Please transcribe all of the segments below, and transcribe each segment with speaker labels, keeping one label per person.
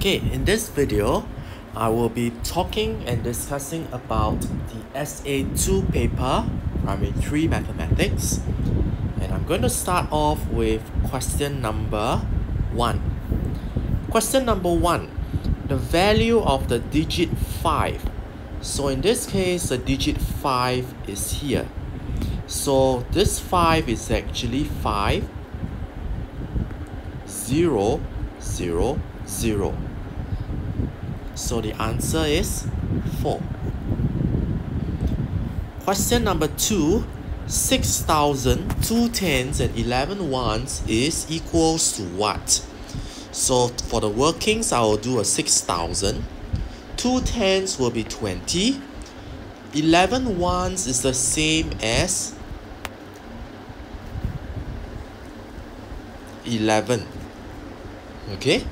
Speaker 1: Okay, in this video, I will be talking and discussing about the SA2 paper, Primary 3 Mathematics. And I'm going to start off with question number 1. Question number 1, the value of the digit 5. So in this case, the digit 5 is here. So this 5 is actually 5, 0, 0, 0. So the answer is 4. Question number 2, 6,000, 2 tens and 11 ones is equals to what? So for the workings, I will do a 6,000. 2 tens will be 20. 11 ones is the same as 11. Okay?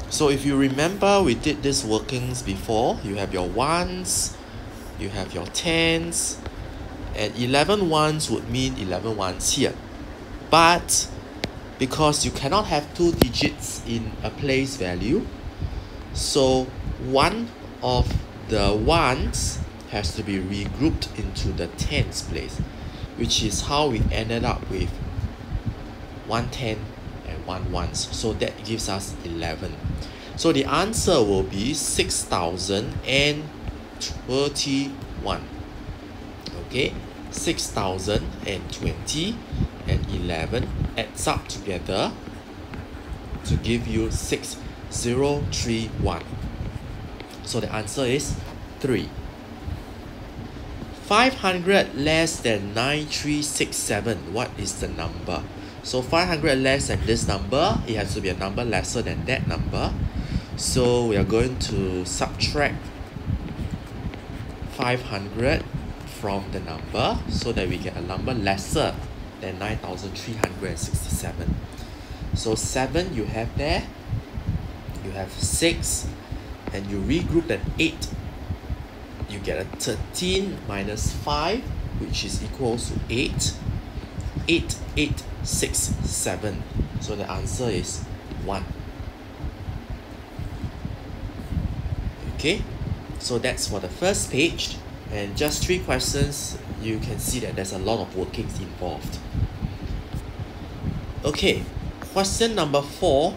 Speaker 1: So if you remember, we did these workings before. You have your ones, you have your tens, and 11 ones would mean 11 ones here. But because you cannot have 2 digits in a place value, so one of the ones has to be regrouped into the tens place, which is how we ended up with 1 10 and 1 ones. So that gives us 11. So the answer will be 6,021. Okay, 6,020 and 11 adds up together to give you 6031. So the answer is 3. 500 less than 9367. What is the number? So 500 less than this number, it has to be a number lesser than that number. So we are going to subtract 500 from the number so that we get a number lesser than 9,367. So 7 you have there, you have 6, and you regroup an 8. You get a 13 minus 5, which is equals to 8. 8867. So the answer is 1. Okay, so that's for the first page, and just 3 questions. You can see that there's a lot of workings involved. Okay, question number 4,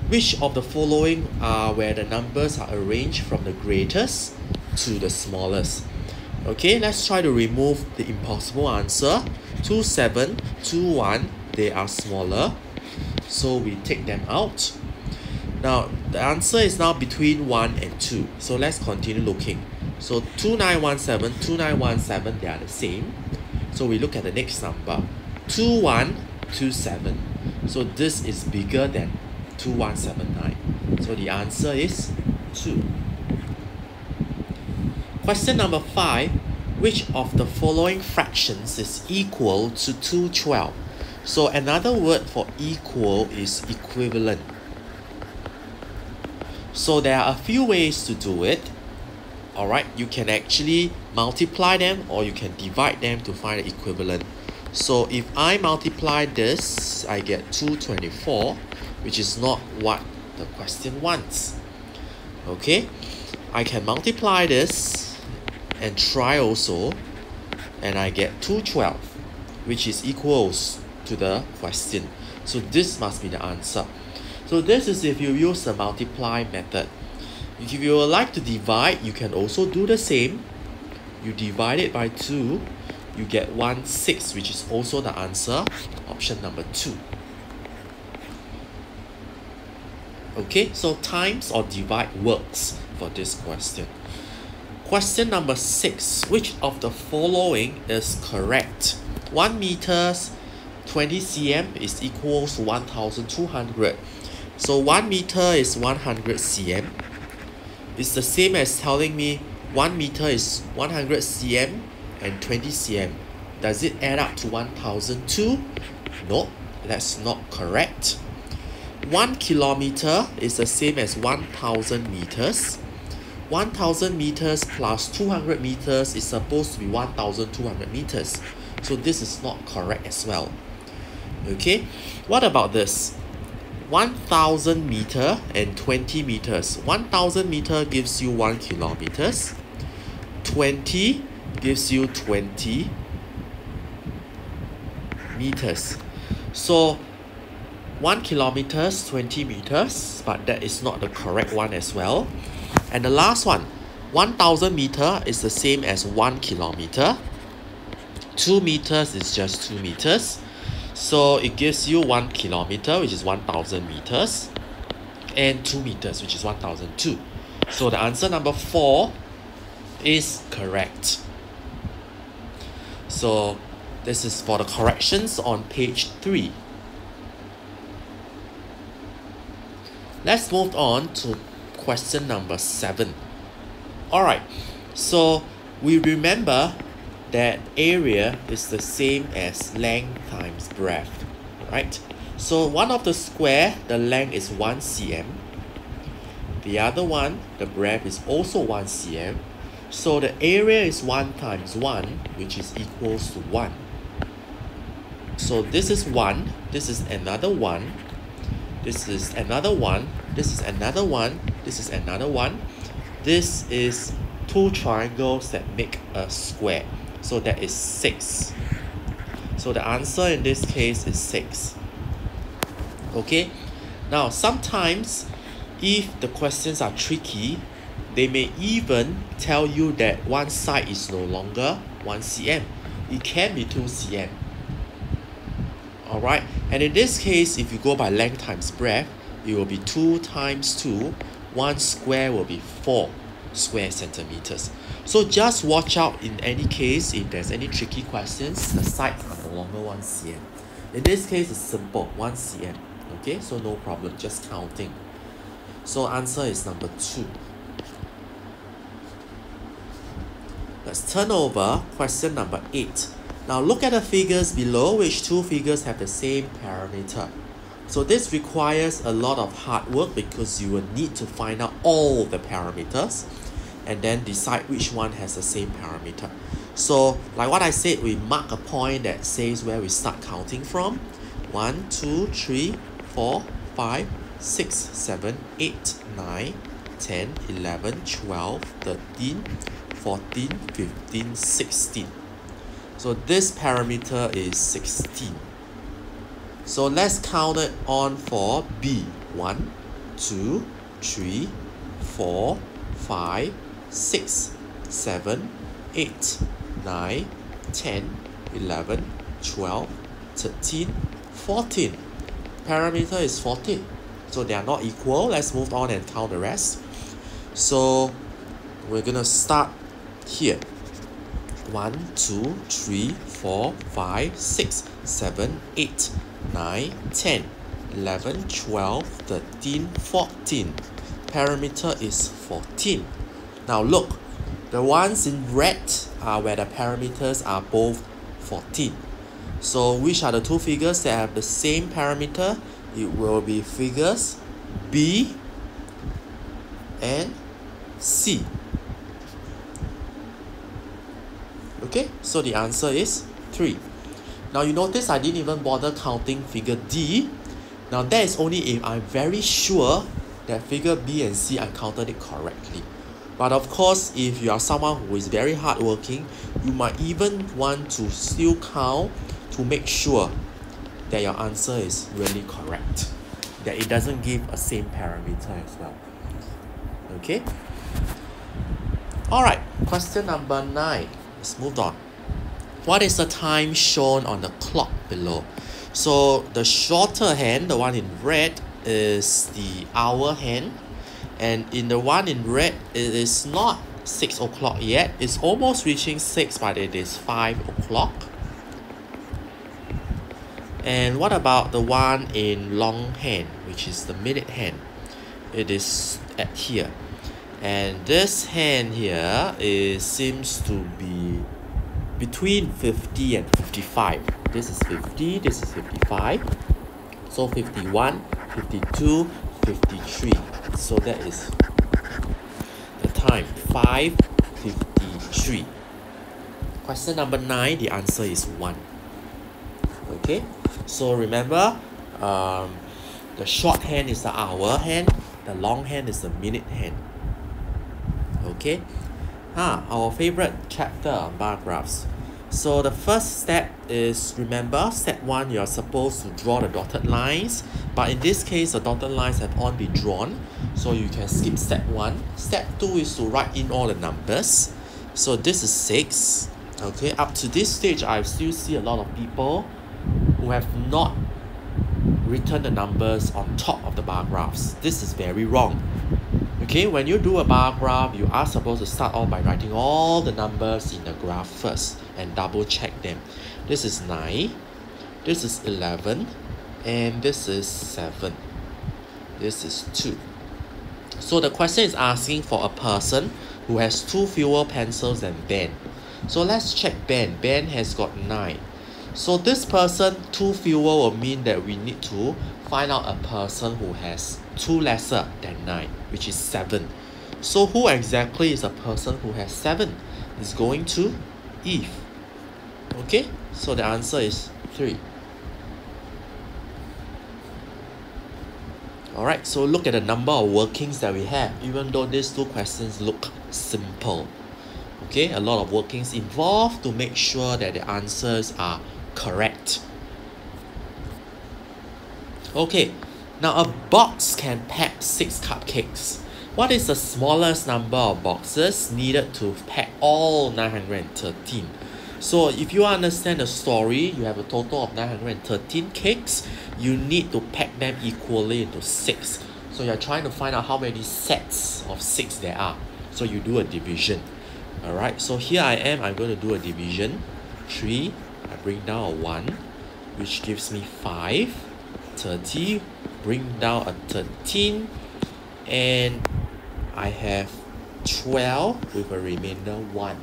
Speaker 1: which of the following are where the numbers are arranged from the greatest to the smallest? Okay, let's try to remove the impossible answer. 2, 7, 2, 1, they are smaller, so we take them out. Now the answer is now between 1 and 2, so let's continue looking. So 2917, 2917, they are the same, so we look at the next number. 2127, so this is bigger than 2179, so the answer is 2. Question number 5, which of the following fractions is equal to 212? So another word for equal is equivalent. So there are a few ways to do it. Alright, you can actually multiply them or you can divide them to find the equivalent. So if I multiply this, I get 224, which is not what the question wants. Okay, I can multiply this and try also, and I get 212, which is equals to the question. So this must be the answer. So this is if you use the multiply method. If you would like to divide, you can also do the same. You divide it by 2, you get 16, which is also the answer, option number 2. Okay, so times or divide works for this question. Question number 6, which of the following is correct? 1 meters 20 cm is equals to 1,200. So 1 meter is 100 cm. It's the same as telling me 1 meter is 100 cm and 20 cm. Does it add up to 1,002? No, that's not correct. 1 kilometer is the same as 1,000 meters. 1,000 meters plus 200 meters is supposed to be 1,200 meters. So this is not correct as well. Okay, what about this? 1000 meter and 20 meters. 1000 meter gives you 1 kilometers. 20 gives you 20 meters. So 1 kilometers, 20 meters, but that is not the correct one as well. And the last one, 1000 meter is the same as 1 kilometer. 2 meters is just 2 meters. So it gives you 1 kilometer, which is 1000 meters, and 2 meters, which is 1002. So the answer number 4 is correct. So this is for the corrections on page 3. Let's move on to question number 7. Alright, so we remember that area is the same as length times breadth, right? So one of the square, the length is 1 cm. The other one, the breadth is also 1 cm. So the area is 1 times 1, which is equals to 1. So this is 1, this is another 1, this is another 1, this is another 1, this is another 1. This is 2 triangles that make a square. So that is 6. So the answer in this case is 6. Okay. Now sometimes if the questions are tricky, they may even tell you that one side is no longer 1 cm. It can be 2 cm. Alright. And in this case, if you go by length times breadth, it will be 2 times 2. 1 square will be 4 square centimeters. So just watch out in any case if there's any tricky questions, the sides are no longer 1 cm. In this case, it's simple, 1 cm. Okay, so no problem, just counting. So answer is number 2. Let's turn over question number 8. Now look at the figures below, which 2 figures have the same parameter. So this requires a lot of hard work because you will need to find out all the parameters and then decide which one has the same parameter. So like what I said, we mark a point that says where we start counting from. 1, 2, 3, 4, 5, 6, 7, 8, 9, 10, 11, 12, 13, 14, 15, 16. So this parameter is 16. So let's count it on for B. 1, 2, 3, 4, 5, 6, 7, 8, 9, 10, 11, 12, 13, 14. Parameter is 14. So they are not equal. Let's move on and count the rest. So we're going to start here. 1, 2, 3, 4, 5, 6, 7, 8, 9, 10, 11, 12, 13, 14. Parameter is 14. Now look, the ones in red are where the parameters are both 14. So which are the 2 figures that have the same parameter? It will be figures B and C. Okay, so the answer is 3. Now you notice I didn't even bother counting figure D. Now that is only if I'm very sure that figure B and C I counted it correctly. But of course, if you are someone who is very hardworking, you might even want to still count to make sure that your answer is really correct, that it doesn't give a same parameter as well. Okay? Alright, question number 9. Let's move on. What is the time shown on the clock below? So the shorter hand, the one in red, is the hour hand. And in the one in red, it is not 6 o'clock yet. It's almost reaching 6, but it is 5 o'clock. And what about the one in long hand, which is the minute hand? It is at here. And this hand here seems to be between 50 and 55. This is 50, this is 55. So 51, 52, 53. So that is the time, 5:53. Question number 9, the answer is 1. Okay, so remember, The shorthand is the hour hand, the long hand is the minute hand. Okay, our favorite chapter, bar graphs. So the first step is, remember, step 1, you're supposed to draw the dotted lines, but in this case the dotted lines have all been drawn, so you can skip step 1. Step 2 is to write in all the numbers. So this is 6. Okay, up to this stage I still see a lot of people who have not written the numbers on top of the bar graphs. This is very wrong. Okay, when you do a bar graph, you are supposed to start off by writing all the numbers in the graph first and double check them. This is 9, this is 11, and this is 7. This is 2. So the question is asking for a person who has 2 fewer pencils than Ben. So let's check Ben. Ben has got 9. So this person, 2 fewer, will mean that we need to find out a person who has 2 lesser than 9, which is 7. So who exactly is a person who has 7? It's going to Eve. Okay, so the answer is 3. Alright, so look at the number of workings that we have, even though these 2 questions look simple. Okay, a lot of workings involved to make sure that the answers are correct. Okay, now a box can pack 6 cupcakes. What is the smallest number of boxes needed to pack all 913? So if you understand the story, you have a total of 913 cakes. You need to pack them equally into 6. So you're trying to find out how many sets of 6 there are. So you do a division. Alright, so here I'm going to do a division. 3, I bring down a 1, which gives me 5. 30, bring down a 13, and I have 12 with a remainder 1.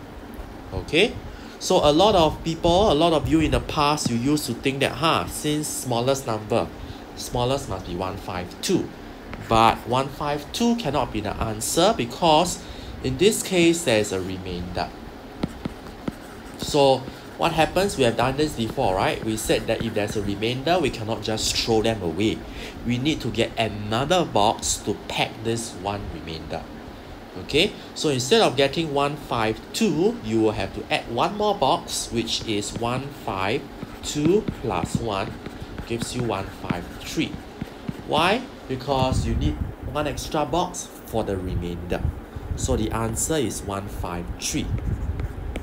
Speaker 1: Okay, so a lot of people, a lot of you in the past, you used to think that since smallest must be 152, but 152 cannot be the answer because in this case there is a remainder. So what happens, we have done this before, right? We said that if there's a remainder, we cannot just throw them away. We need to get another box to pack this one remainder. Okay, so instead of getting 152, you will have to add one more box, which is 152 plus 1 gives you 153. Why? Because you need one extra box for the remainder. So the answer is 153,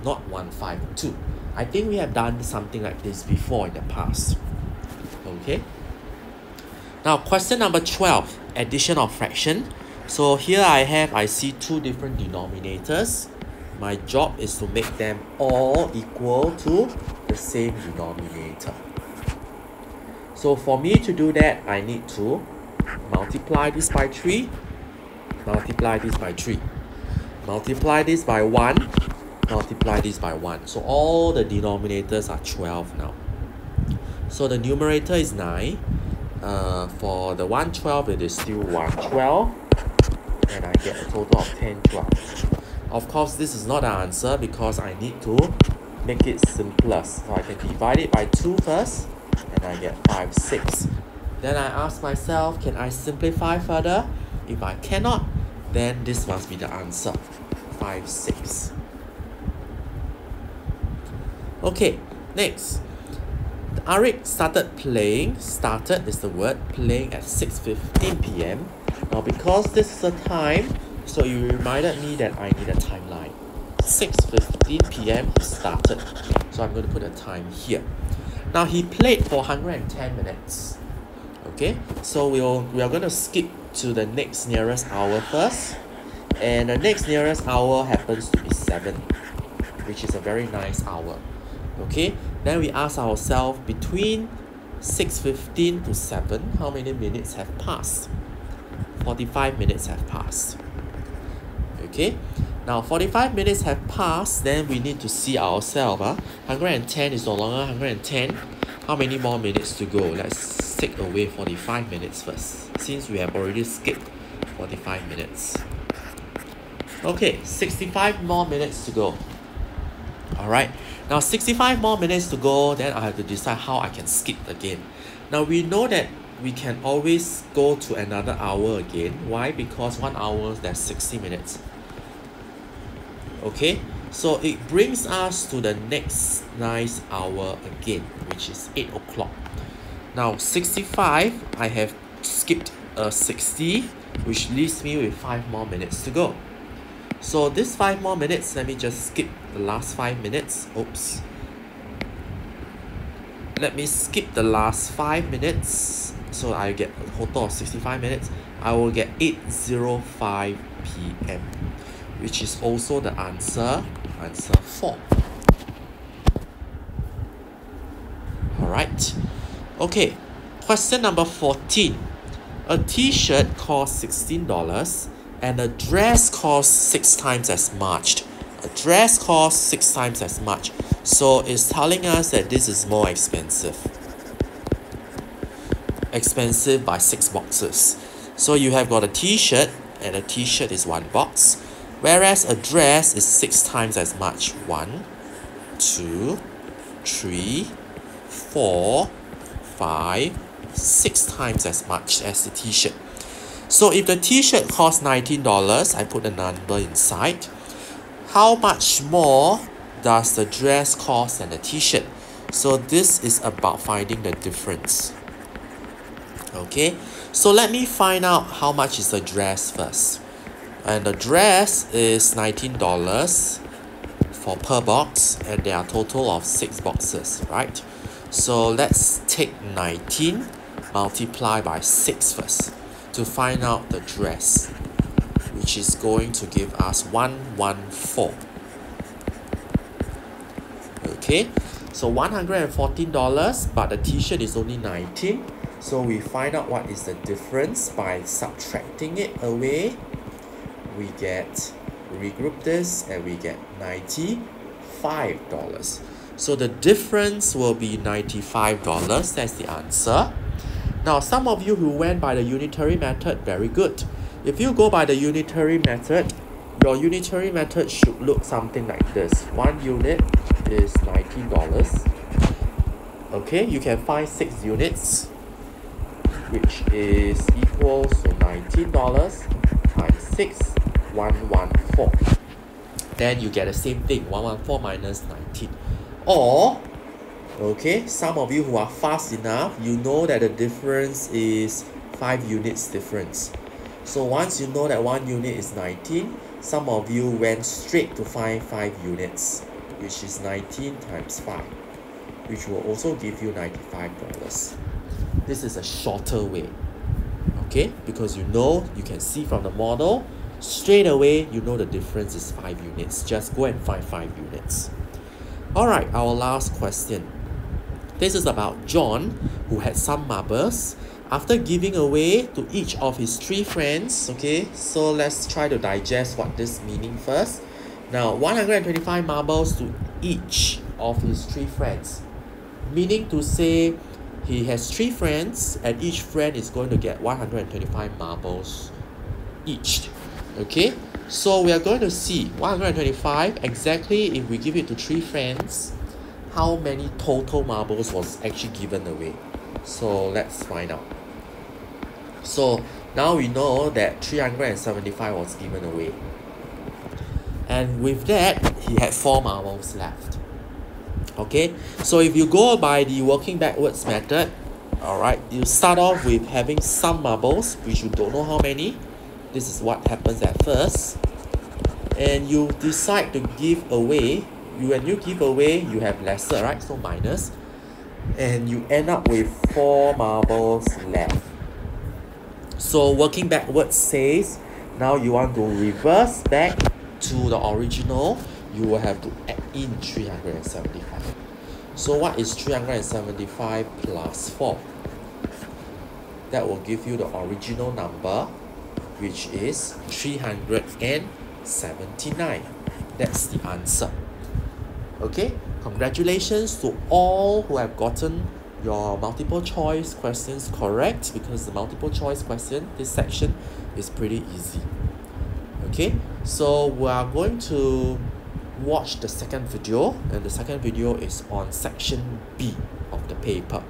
Speaker 1: not 152. I think we have done something like this before in the past. Okay. Now question number 12, addition of fraction. So here I see 2 different denominators. My job is to make them all equal to the same denominator. So for me to do that, I need to multiply this by 3, multiply this by 3, multiply this by 1, multiply this by 1. So all the denominators are 12 now. So the numerator is 9. For the 112, it is still 112. And I get a total of 1012. Of course, this is not the answer because I need to make it simpler. So I can divide it by 2 first. And I get 5, 6. Then I ask myself, can I simplify further? If I cannot, then this must be the answer. 5, 6. Okay, next. Arik started playing at 6:15 p.m. Now because this is the time, so you reminded me that I need a timeline. 6:15 p.m. he started. So I'm going to put a time here. Now he played for 110 minutes. Okay, so we are going to skip to the next nearest hour first. And the next nearest hour happens to be 7, which is a very nice hour. Okay, then we ask ourselves, between 6:15 to 7, how many minutes have passed? 45 minutes have passed. Okay, now 45 minutes have passed, then we need to see ourselves. 110 is no longer 110. How many more minutes to go? Let's take away 45 minutes first, since we have already skipped 45 minutes. Okay, 65 more minutes to go. Alright, now 65 more minutes to go, then I have to decide how I can skip again. Now we know that we can always go to another hour again. Why? Because 1 hour, there's 60 minutes. Okay, so it brings us to the next nice hour again, which is 8 o'clock. Now 65, I have skipped 60, which leaves me with 5 more minutes to go. So this 5 more minutes, let me just skip the last 5 minutes. Oops. Let me skip the last 5 minutes. So I get a total of 65 minutes. I will get 8:05 p.m. which is also the answer 4. Alright. Okay. Question number 14. A t-shirt costs $16 and a dress costs 6 times as much. A dress costs 6 times as much. So it's telling us that this is more expensive. Expensive by 6 boxes. So you have got a t-shirt, and a t-shirt is 1 box. Whereas a dress is 6 times as much. 1, 2, 3, 4, 5, 6 times as much as the t-shirt. So if the t-shirt costs $19, I put a number inside. How much more does the dress cost than the t-shirt? So this is about finding the difference. Okay, so let me find out how much is the dress first. And the dress is $19 for per box, and there are a total of 6 boxes, right? So let's take 19 multiply by 6 first to find out the dress, which is going to give us 114. Okay, so $114, but the t-shirt is only 19. So we find out what is the difference by subtracting it away. We regroup this, and we get $95. So the difference will be $95. That's the answer. Now, some of you who went by the unitary method, very good. If you go by the unitary method, your unitary method should look something like this. 1 unit is $19. Okay, you can find 6 units, which is equals to $19 times 6, 114. Then you get the same thing, 114 minus 19. Or, okay, some of you who are fast enough, you know that the difference is 5 units difference. So once you know that 1 unit is 19, some of you went straight to find 5 units, which is 19 times 5, which will also give you $95. This is a shorter way, okay, because you can see from the model, straight away you know the difference is 5 units. Just go and find 5 units. Alright, our last question. This is about John, who had some marbles. After giving away to each of his 3 friends, okay, so let's try to digest what this meaning first. Now, 125 marbles to each of his 3 friends, meaning to say he has 3 friends, and each friend is going to get 125 marbles each. Okay, so we are going to see 125 exactly. If we give it to 3 friends, how many total marbles was actually given away? So let's find out. So now we know that 375 was given away, and with that he had 4 marbles left. Okay, so if you go by the working backwards method, alright, you start off with having some marbles, which you don't know how many. This is what happens at first, and you decide to give away. When you give away, you have lesser, right? So minus, and you end up with 4 marbles left. So working backwards says, now you want to reverse back to the original, you will have to add in 375. So what is 375 plus 4? That will give you the original number, which is 379. That's the answer. Okay, congratulations to all who have gotten your multiple choice questions correct, because the multiple choice question, this section, is pretty easy. Okay, so we are going to watch the second video, and the second video is on section B of the paper.